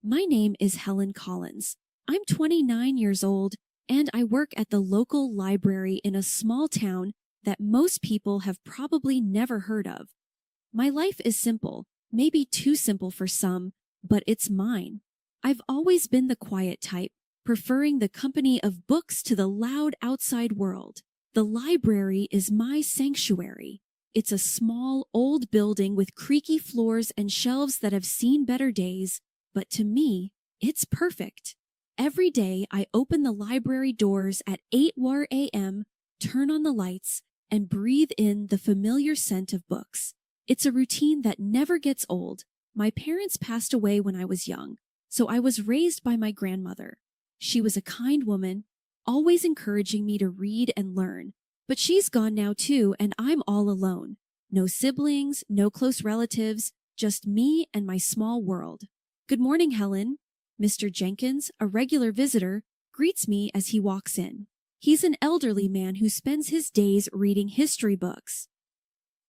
My name is Helen Collins. I'm 29 years old, and I work at the local library in a small town that most people have probably never heard of. My life is simple, maybe too simple for some, but it's mine. I've always been the quiet type, preferring the company of books to the loud outside world. The library is my sanctuary. It's a small, old building with creaky floors and shelves that have seen better days, but to me, it's perfect. Every day I open the library doors at 8 a.m., turn on the lights, and breathe in the familiar scent of books. It's a routine that never gets old. My parents passed away when I was young, so I was raised by my grandmother. She was a kind woman, always encouraging me to read and learn. But she's gone now too, and I'm all alone. No siblings, no close relatives, just me and my small world. Good morning, Helen. Mr. Jenkins, a regular visitor, greets me as he walks in. He's an elderly man who spends his days reading history books.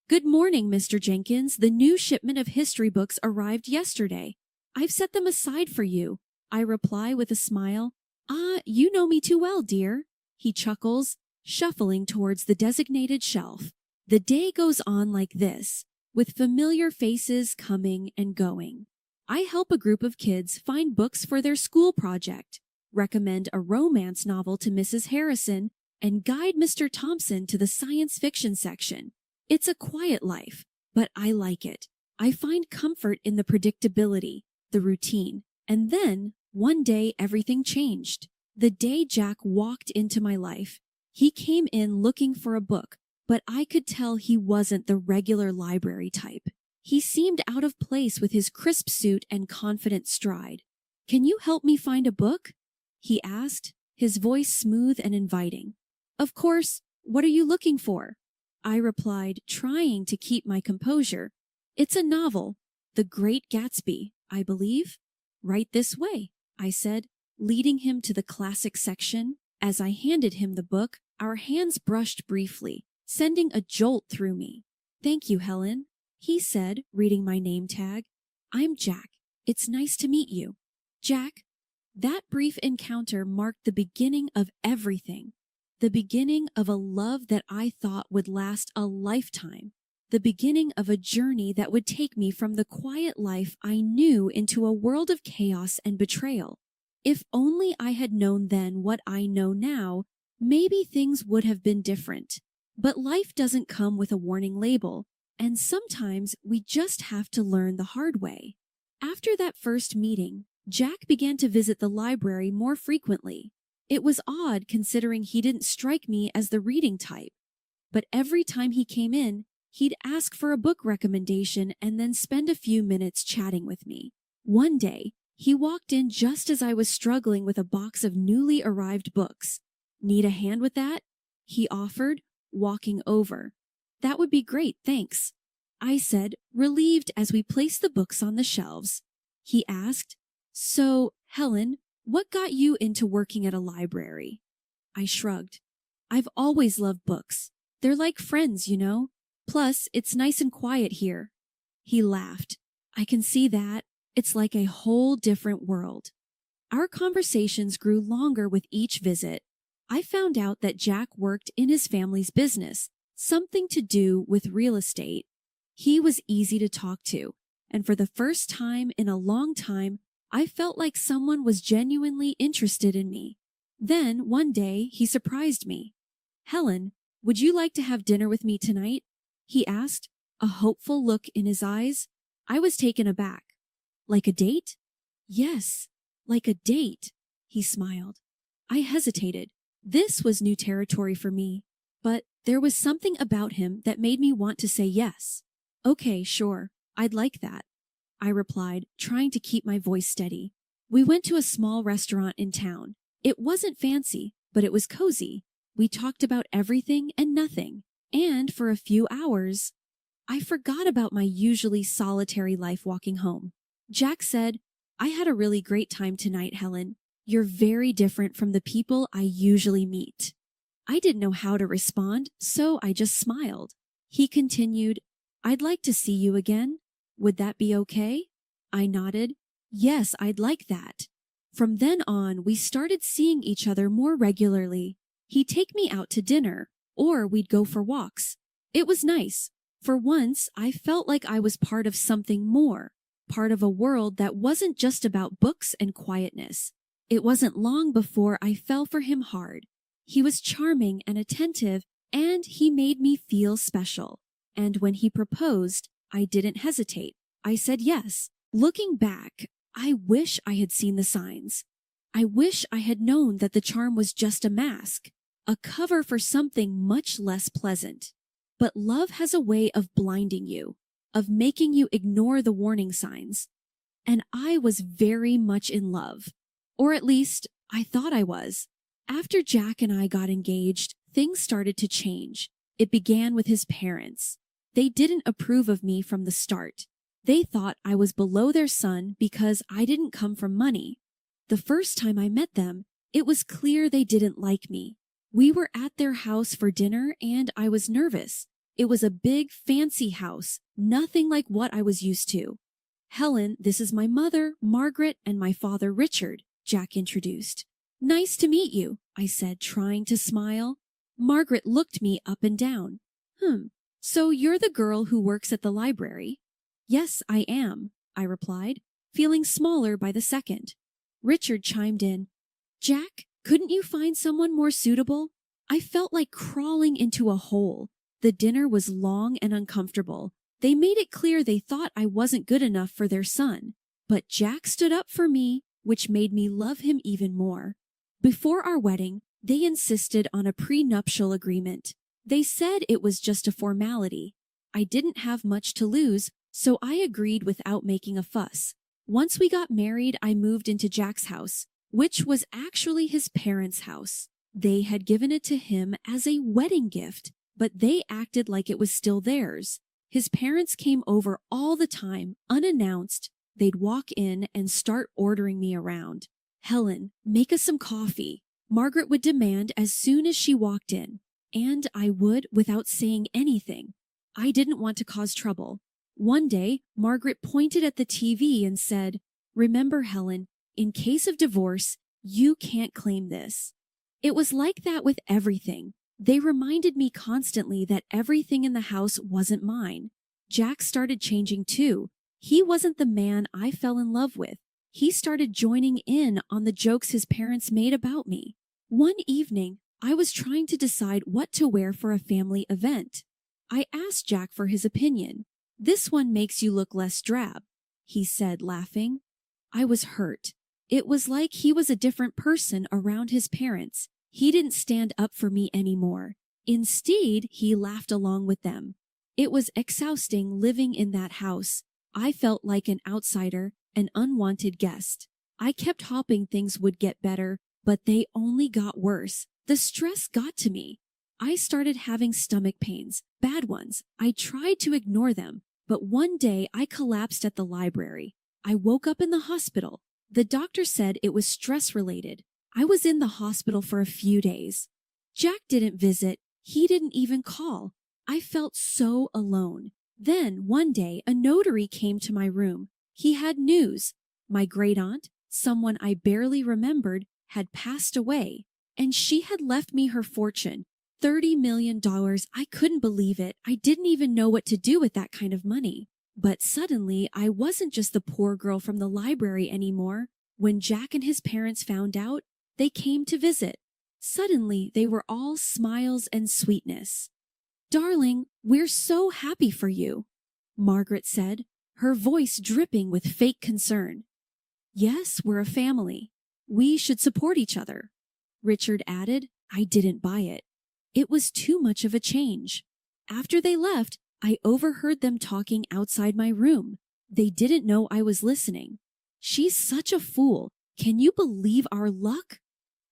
Good morning, Mr. Jenkins. The new shipment of history books arrived yesterday. I've set them aside for you, I reply with a smile. Ah, you know me too well, dear. He chuckles, shuffling towards the designated shelf. The day goes on like this, with familiar faces coming and going. I help a group of kids find books for their school project, recommend a romance novel to Mrs. Harrison, and guide Mr. Thompson to the science fiction section. It's a quiet life, but I like it. I find comfort in the predictability, the routine. And then, one day, everything changed. The day Jack walked into my life. He came in looking for a book, but I could tell he wasn't the regular library type. He seemed out of place with his crisp suit and confident stride. Can you help me find a book? He asked, his voice smooth and inviting. Of course. What are you looking for? I replied, trying to keep my composure. It's a novel, The Great Gatsby, I believe. Right this way, I said, leading him to the classic section. As I handed him the book, our hands brushed briefly, sending a jolt through me. Thank you, Helen, he said, reading my name tag. I'm Jack. It's nice to meet you. Jack. That brief encounter marked the beginning of everything. The beginning of a love that I thought would last a lifetime. The beginning of a journey that would take me from the quiet life I knew into a world of chaos and betrayal. If only I had known then what I know now, maybe things would have been different. But life doesn't come with a warning label, and sometimes we just have to learn the hard way. After that first meeting, Jack began to visit the library more frequently. It was odd considering he didn't strike me as the reading type. But every time he came in, he'd ask for a book recommendation and then spend a few minutes chatting with me. One day, he walked in just as I was struggling with a box of newly arrived books. Need a hand with that? He offered, walking over. That would be great, thanks, I said, relieved as we placed the books on the shelves. He asked, So, Helen, what got you into working at a library? I shrugged. I've always loved books. They're like friends, you know. Plus, it's nice and quiet here. He laughed. I can see that. It's like a whole different world. Our conversations grew longer with each visit. I found out that Jack worked in his family's business, something to do with real estate. He was easy to talk to, and for the first time in a long time, I felt like someone was genuinely interested in me. Then, one day, he surprised me. Helen, would you like to have dinner with me tonight? He asked, a hopeful look in his eyes. I was taken aback. Like a date? Yes, like a date, he smiled. I hesitated. This was new territory for me, but there was something about him that made me want to say yes. Okay, sure, I'd like that, I replied, trying to keep my voice steady. We went to a small restaurant in town. It wasn't fancy, but it was cozy. We talked about everything and nothing, and for a few hours, I forgot about my usually solitary life walking home. Jack said, I had a really great time tonight, Helen. You're very different from the people I usually meet. I didn't know how to respond, so I just smiled. He continued, I'd like to see you again. Would that be okay? I nodded. Yes, I'd like that. From then on, we started seeing each other more regularly. He'd take me out to dinner, or we'd go for walks. It was nice. For once, I felt like I was part of something more, part of a world that wasn't just about books and quietness. It wasn't long before I fell for him hard. He was charming and attentive, and he made me feel special. And when he proposed, I didn't hesitate. I said yes. Looking back, I wish I had seen the signs. I wish I had known that the charm was just a mask, a cover for something much less pleasant. But love has a way of blinding you, of making you ignore the warning signs. And I was very much in love. Or at least, I thought I was. After Jack and I got engaged, things started to change. It began with his parents. They didn't approve of me from the start. They thought I was below their son because I didn't come from money. The first time I met them, it was clear they didn't like me. We were at their house for dinner and I was nervous. It was a big, fancy house, nothing like what I was used to. Helen, this is my mother, Margaret, and my father, Richard, Jack introduced. Nice to meet you, I said, trying to smile. Margaret looked me up and down. So you're the girl who works at the library? Yes, I am, I replied, feeling smaller by the second. Richard chimed in. Jack, couldn't you find someone more suitable? I felt like crawling into a hole. The dinner was long and uncomfortable. They made it clear they thought I wasn't good enough for their son. But Jack stood up for me, which made me love him even more. Before our wedding, they insisted on a prenuptial agreement. They said it was just a formality. I didn't have much to lose, so I agreed without making a fuss. Once we got married, I moved into Jack's house, which was actually his parents' house. They had given it to him as a wedding gift, but they acted like it was still theirs. His parents came over all the time, unannounced. They'd walk in and start ordering me around. Helen, make us some coffee, Margaret would demand as soon as she walked in. And I would without saying anything. I didn't want to cause trouble. One day, Margaret pointed at the TV and said, Remember, Helen, in case of divorce, you can't claim this. It was like that with everything. They reminded me constantly that everything in the house wasn't mine. Jack started changing too. He wasn't the man I fell in love with. He started joining in on the jokes his parents made about me. One evening, I was trying to decide what to wear for a family event. I asked Jack for his opinion. This one makes you look less drab, he said, laughing. I was hurt. It was like he was a different person around his parents. He didn't stand up for me anymore. Instead, he laughed along with them. It was exhausting living in that house. I felt like an outsider, an unwanted guest. I kept hoping things would get better, but they only got worse. The stress got to me. I started having stomach pains, bad ones. I tried to ignore them, but one day I collapsed at the library. I woke up in the hospital. The doctor said it was stress-related. I was in the hospital for a few days. Jack didn't visit. He didn't even call. I felt so alone. Then, one day, a notary came to my room. He had news. My great-aunt, someone I barely remembered, had passed away, and she had left me her fortune. $30 million. I couldn't believe it. I didn't even know what to do with that kind of money. But suddenly, I wasn't just the poor girl from the library anymore. When Jack and his parents found out, they came to visit. Suddenly, they were all smiles and sweetness. Darling, we're so happy for you, Margaret said, her voice dripping with fake concern. Yes, we're a family. We should support each other, Richard added. I didn't buy it. It was too much of a change. After they left, I overheard them talking outside my room. They didn't know I was listening. She's such a fool. Can you believe our luck?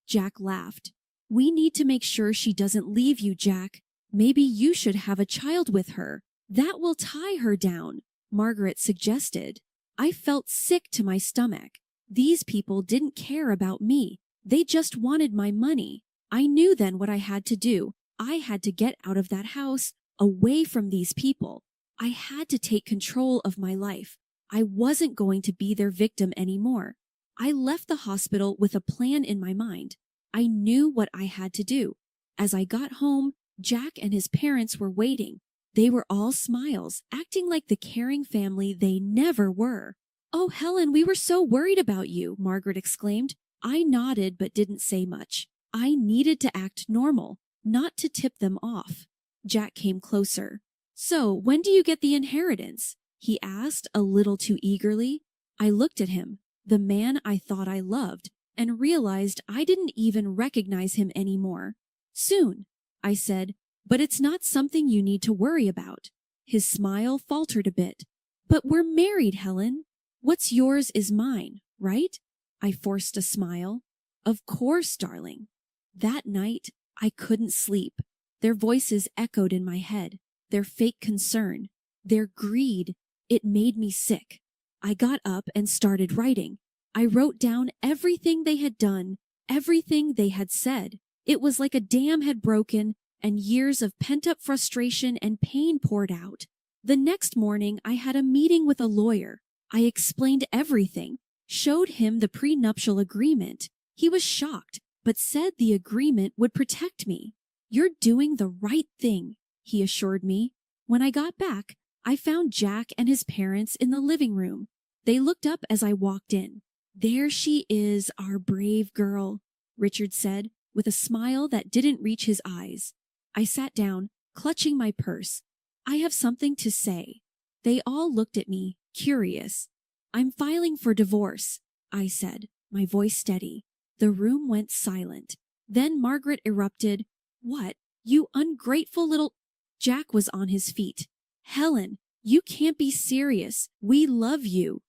Jack laughed. We need to make sure she doesn't leave you, Jack. Maybe you should have a child with her. That will tie her down, Margaret suggested. I felt sick to my stomach. These people didn't care about me. They just wanted my money. I knew then what I had to do. I had to get out of that house, away from these people. I had to take control of my life. I wasn't going to be their victim anymore. I left the hospital with a plan in my mind. I knew what I had to do. As I got home, Jack and his parents were waiting. They were all smiles, acting like the caring family they never were. "Oh, Helen, we were so worried about you," Margaret exclaimed. I nodded but didn't say much. I needed to act normal, not to tip them off. Jack came closer. "So, when do you get the inheritance?" he asked a little too eagerly. I looked at him, the man I thought I loved, and realized I didn't even recognize him anymore. "Soon," I said, "but it's not something you need to worry about." His smile faltered a bit. "But we're married, Helen. What's yours is mine, right?" I forced a smile. "Of course, darling." That night, I couldn't sleep. Their voices echoed in my head, their fake concern, their greed. It made me sick. I got up and started writing. I wrote down everything they had done, everything they had said. It was like a dam had broken and years of pent-up frustration and pain poured out. The next morning, I had a meeting with a lawyer. I explained everything, showed him the prenuptial agreement. He was shocked, but said the agreement would protect me. "You're doing the right thing," he assured me. When I got back, I found Jack and his parents in the living room. They looked up as I walked in. "There she is, our brave girl," Richard said, with a smile that didn't reach his eyes. I sat down, clutching my purse. "I have something to say." They all looked at me, curious. "I'm filing for divorce," I said, my voice steady. The room went silent. Then Margaret erupted. "What? You ungrateful little—" Jack was on his feet. "Helen, you can't be serious. We love you."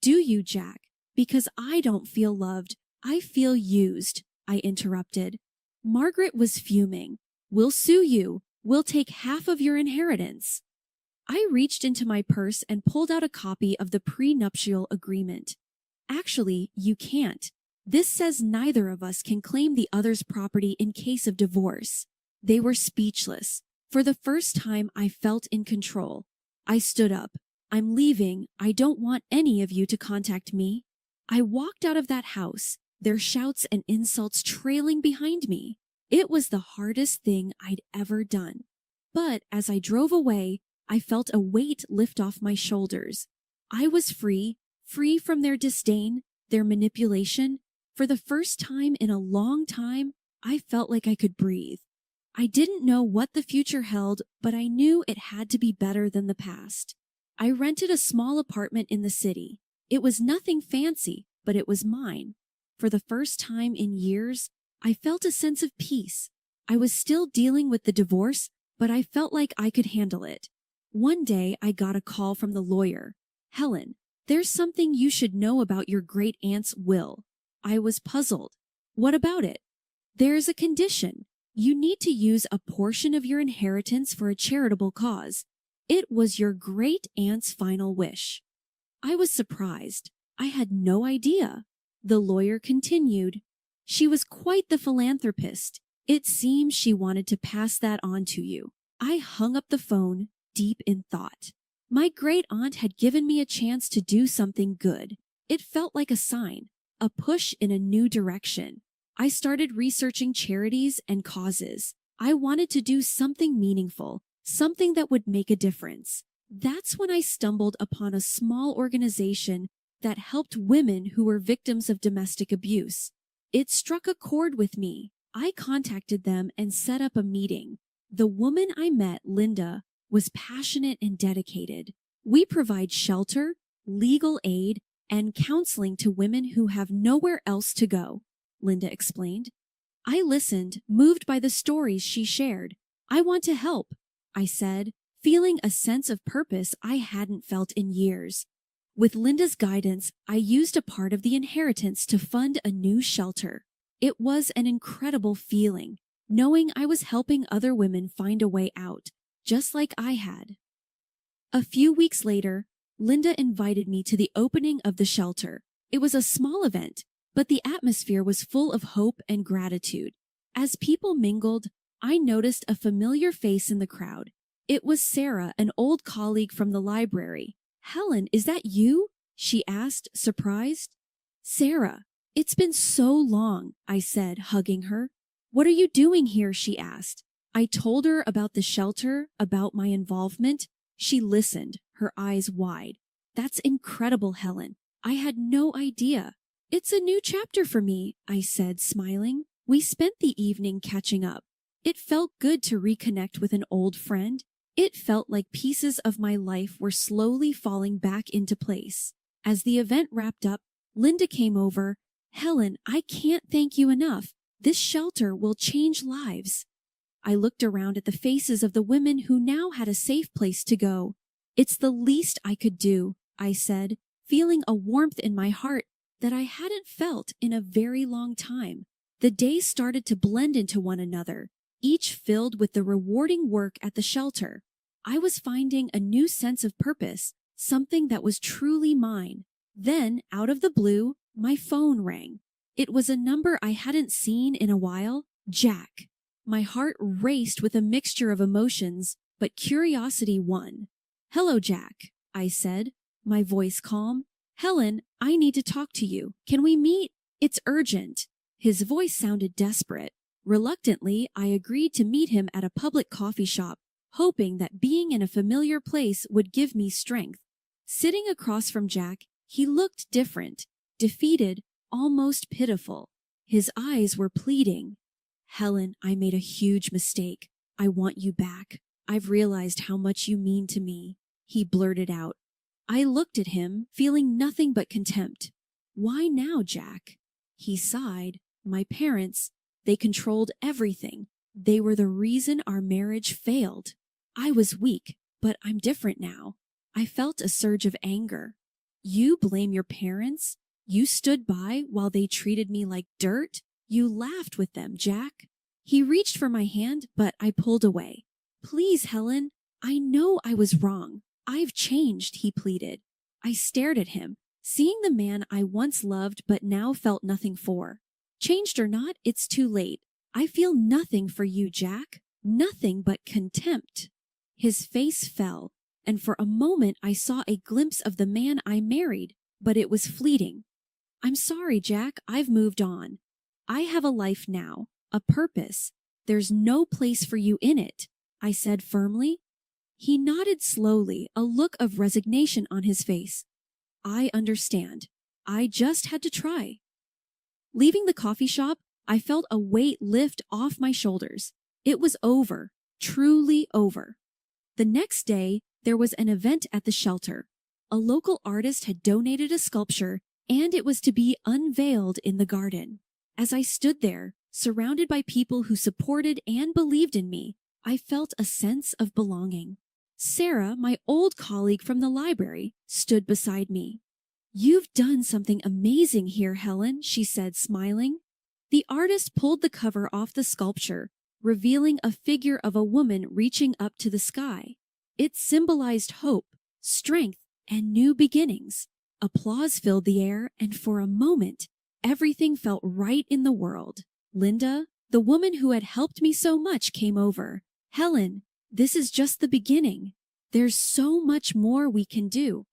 "Do you, Jack? Because I don't feel loved. I feel used," I interrupted. Margaret was fuming. "We'll sue you. We'll take half of your inheritance." I reached into my purse and pulled out a copy of the prenuptial agreement. "Actually, you can't. This says neither of us can claim the other's property in case of divorce." They were speechless. For the first time, I felt in control. I stood up. "I'm leaving. I don't want any of you to contact me." I walked out of that house, their shouts and insults trailing behind me. It was the hardest thing I'd ever done. But as I drove away, I felt a weight lift off my shoulders. I was free, free from their disdain, their manipulation. For the first time in a long time, I felt like I could breathe. I didn't know what the future held, but I knew it had to be better than the past. I rented a small apartment in the city. It was nothing fancy, but it was mine. For the first time in years, I felt a sense of peace. I was still dealing with the divorce, but I felt like I could handle it. One day, I got a call from the lawyer. "Helen, there's something you should know about your great-aunt's will." I was puzzled. "What about it?" "There's a condition. You need to use a portion of your inheritance for a charitable cause. It was your great-aunt's final wish." I was surprised. I had no idea. The lawyer continued. "She was quite the philanthropist. It seems she wanted to pass that on to you." I hung up the phone, deep in thought. My great-aunt had given me a chance to do something good. It felt like a sign, a push in a new direction. I started researching charities and causes. I wanted to do something meaningful, something that would make a difference. That's when I stumbled upon a small organization that helped women who were victims of domestic abuse. It struck a chord with me. I contacted them and set up a meeting. The woman I met, Linda, was passionate and dedicated. We provide shelter, legal aid, and counseling to women who have nowhere else to go, Linda explained. I listened, moved by the stories she shared. "I want to help," I said, feeling a sense of purpose I hadn't felt in years. With Linda's guidance, I used a part of the inheritance to fund a new shelter. It was an incredible feeling, knowing I was helping other women find a way out, just like I had. A few weeks later, Linda invited me to the opening of the shelter. It was a small event, but the atmosphere was full of hope and gratitude. As people mingled, I noticed a familiar face in the crowd. It was Sarah, an old colleague from the library. Helen, is that you? She asked, surprised. Sarah, it's been so long, I said, hugging her. What are you doing here? She asked. I told her about the shelter, about my involvement. She listened, her eyes wide. That's incredible, Helen. I had no idea. It's a new chapter for me, I said, smiling. We spent the evening catching up. It felt good to reconnect with an old friend. It felt like pieces of my life were slowly falling back into place. As the event wrapped up, Linda came over. Helen, I can't thank you enough. This shelter will change lives. I looked around at the faces of the women who now had a safe place to go. It's the least I could do, I said, feeling a warmth in my heart that I hadn't felt in a very long time. The days started to blend into one another, each filled with the rewarding work at the shelter. I was finding a new sense of purpose, something that was truly mine. Then, out of the blue, my phone rang. It was a number I hadn't seen in a while, Jack. My heart raced with a mixture of emotions, but curiosity won. Hello, Jack, I said, my voice calm. Helen, I need to talk to you. Can we meet? It's urgent. His voice sounded desperate. Reluctantly, I agreed to meet him at a public coffee shop, hoping that being in a familiar place would give me strength. Sitting across from Jack, he looked different, defeated, almost pitiful. His eyes were pleading. Helen, I made a huge mistake. I want you back. I've realized how much you mean to me, he blurted out. I looked at him, feeling nothing but contempt. Why now, Jack? He sighed. My parents, they controlled everything. They were the reason our marriage failed. I was weak, but I'm different now. I felt a surge of anger. You blame your parents? You stood by while they treated me like dirt? You laughed with them, Jack. He reached for my hand, but I pulled away. Please, Helen, I know I was wrong. I've changed, he pleaded. I stared at him, seeing the man I once loved but now felt nothing for. Changed or not, it's too late. I feel nothing for you, Jack. Nothing but contempt. His face fell, and for a moment I saw a glimpse of the man I married, but it was fleeting. I'm sorry, Jack, I've moved on. I have a life now, a purpose. There's no place for you in it, I said firmly. He nodded slowly, a look of resignation on his face. I understand. I just had to try. Leaving the coffee shop, I felt a weight lift off my shoulders. It was over, truly over. The next day, there was an event at the shelter. A local artist had donated a sculpture, and it was to be unveiled in the garden. As I stood there, surrounded by people who supported and believed in me, I felt a sense of belonging. Sarah, my old colleague from the library, stood beside me. You've done something amazing here, Helen, she said, smiling. The artist pulled the cover off the sculpture, revealing a figure of a woman reaching up to the sky. It symbolized hope, strength, and new beginnings. Applause filled the air, and for a moment, everything felt right in the world. Linda, the woman who had helped me so much, came over. Helen, this is just the beginning. There's so much more we can do.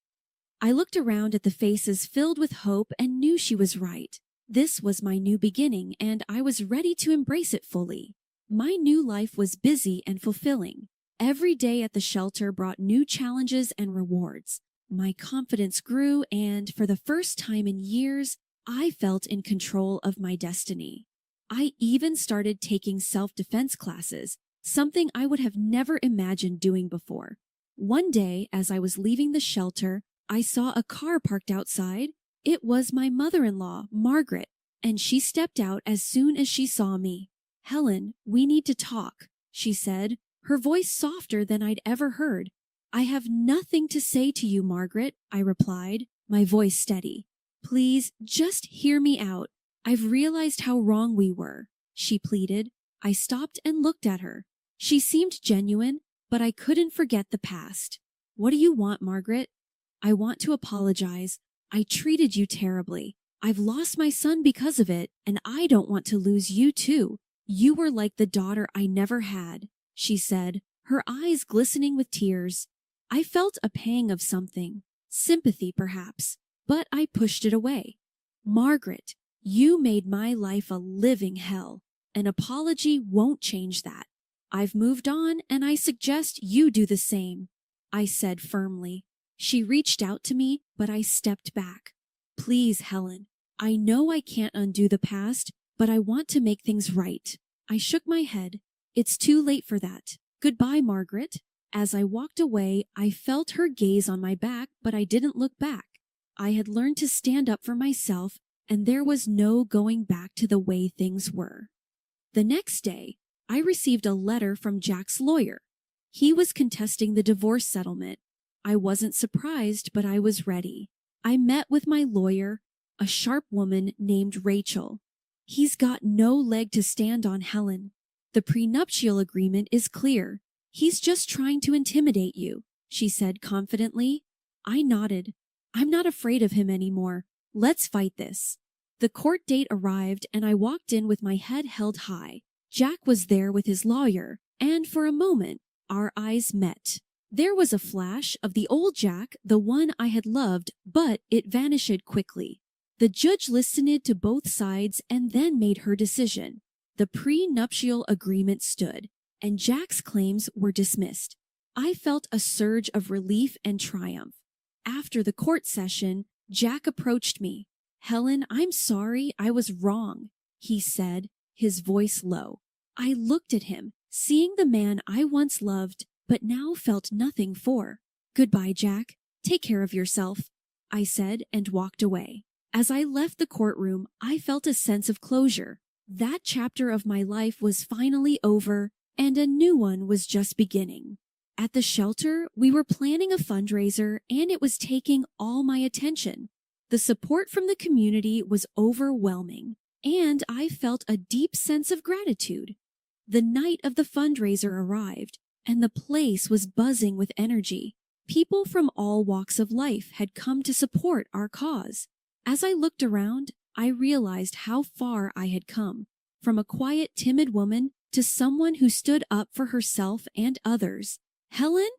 I looked around at the faces filled with hope and knew she was right. This was my new beginning, and I was ready to embrace it fully. My new life was busy and fulfilling. Every day at the shelter brought new challenges and rewards. My confidence grew, and for the first time in years, I felt in control of my destiny. I even started taking self-defense classes, something I would have never imagined doing before. One day, as I was leaving the shelter, I saw a car parked outside. It was my mother-in-law, Margaret, and she stepped out as soon as she saw me. Helen, we need to talk, she said, her voice softer than I'd ever heard. I have nothing to say to you, Margaret, I replied, my voice steady. Please, just hear me out. I've realized how wrong we were, she pleaded. I stopped and looked at her. She seemed genuine, but I couldn't forget the past. What do you want, Margaret? I want to apologize. I treated you terribly. I've lost my son because of it, and I don't want to lose you too. You were like the daughter I never had, she said, her eyes glistening with tears. I felt a pang of something sympathy perhaps, but I pushed it away. Margaret, you made my life a living hell. An apology won't change that. I've moved on and I suggest you do the same, I said firmly. She reached out to me, but I stepped back. Please, Helen, I know I can't undo the past, but I want to make things right. I shook my head. It's too late for that. Goodbye, Margaret. As I walked away, I felt her gaze on my back, but I didn't look back. I had learned to stand up for myself, and there was no going back to the way things were. The next day, I received a letter from Jack's lawyer. He was contesting the divorce settlement. I wasn't surprised, but I was ready. I met with my lawyer, a sharp woman named Rachel. He's got no leg to stand on, Helen. The prenuptial agreement is clear. He's just trying to intimidate you, she said confidently. I nodded. I'm not afraid of him anymore. Let's fight this. The court date arrived and I walked in with my head held high. Jack was there with his lawyer, and for a moment, our eyes met. There was a flash of the old Jack, the one I had loved, but it vanished quickly. The judge listened to both sides and then made her decision. The prenuptial agreement stood, and Jack's claims were dismissed. I felt a surge of relief and triumph. After the court session, Jack approached me. Helen, I'm sorry, I was wrong, he said, his voice low. I looked at him, seeing the man I once loved, but now felt nothing for. Goodbye, Jack. Take care of yourself, I said and walked away. As I left the courtroom, I felt a sense of closure. That chapter of my life was finally over, and a new one was just beginning. At the shelter, we were planning a fundraiser, and it was taking all my attention. The support from the community was overwhelming, and I felt a deep sense of gratitude. The night of the fundraiser arrived, and the place was buzzing with energy. People from all walks of life had come to support our cause. As I looked around, I realized how far I had come, from a quiet, timid woman to someone who stood up for herself and others. Helen,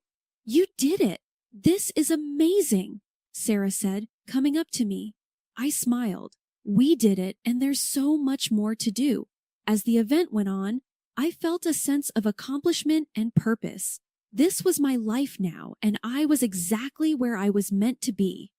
you did it. This is amazing, Sarah said, coming up to me. I smiled. We did it, and there's so much more to do. As the event went on, I felt a sense of accomplishment and purpose. This was my life now, and I was exactly where I was meant to be.